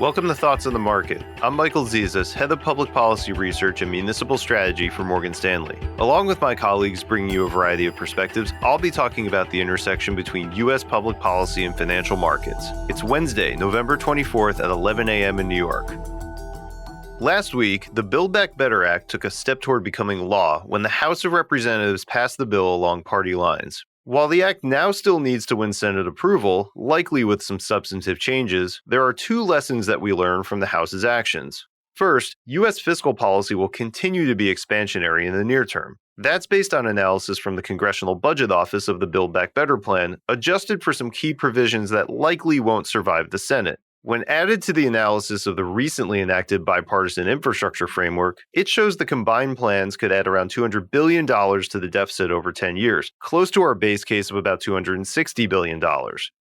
Welcome to Thoughts on the Market. I'm Michael Zezas, Head of Public Policy Research and Municipal Strategy for Morgan Stanley. Along with my colleagues bringing you a variety of perspectives, I'll be talking about the intersection between U.S. public policy and financial markets. It's Wednesday, November 24th at 11 a.m. in New York. Last week, the Build Back Better Act took a step toward becoming law when the House of Representatives passed the bill along party lines. While the act now still needs to win Senate approval, likely with some substantive changes, there are two lessons that we learn from the House's actions. First, U.S. fiscal policy will continue to be expansionary in the near term. That's based on analysis from the Congressional Budget Office of the Build Back Better plan, adjusted for some key provisions that likely won't survive the Senate. When added to the analysis of the recently enacted bipartisan infrastructure framework, it shows the combined plans could add around $200 billion to the deficit over 10 years, close to our base case of about $260 billion.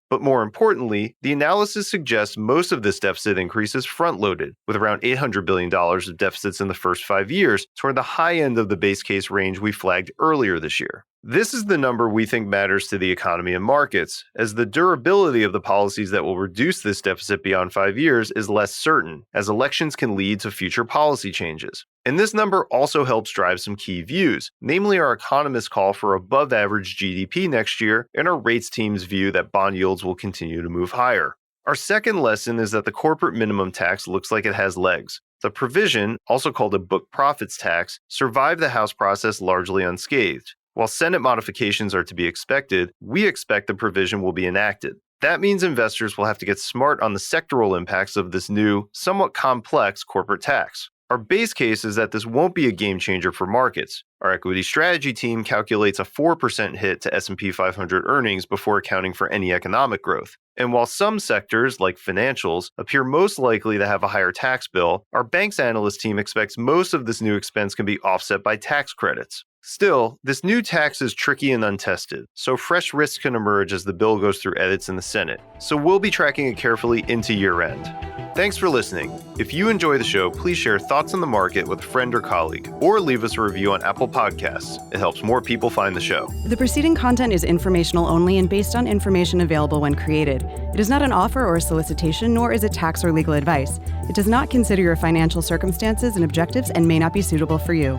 But more importantly, the analysis suggests most of this deficit increase is front-loaded, with around $800 billion of deficits in the first 5 years, toward the high end of the base case range we flagged earlier this year. This is the number we think matters to the economy and markets, as the durability of the policies that will reduce this deficit beyond 5 years is less certain, as elections can lead to future policy changes. And this number also helps drive some key views, namely our economists' call for above-average GDP next year and our rates team's view that bond yields will continue to move higher. Our second lesson is that the corporate minimum tax looks like it has legs. The provision, also called a book profits tax, survived the House process largely unscathed. While Senate modifications are to be expected, we expect the provision will be enacted. That means investors will have to get smart on the sectoral impacts of this new, somewhat complex corporate tax. Our base case is that this won't be a game changer for markets. Our equity strategy team calculates a 4% hit to S&P 500 earnings before accounting for any economic growth. And while some sectors, like financials, appear most likely to have a higher tax bill, our banks analyst team expects most of this new expense can be offset by tax credits. Still, this new tax is tricky and untested, so fresh risks can emerge as the bill goes through edits in the Senate. So we'll be tracking it carefully into year-end. Thanks for listening. If you enjoy the show, please share thoughts on the market with a friend or colleague, or leave us a review on Apple Podcasts. It helps more people find the show. The preceding content is informational only and based on information available when created. It is not an offer or a solicitation, nor is it tax or legal advice. It does not consider your financial circumstances and objectives and may not be suitable for you.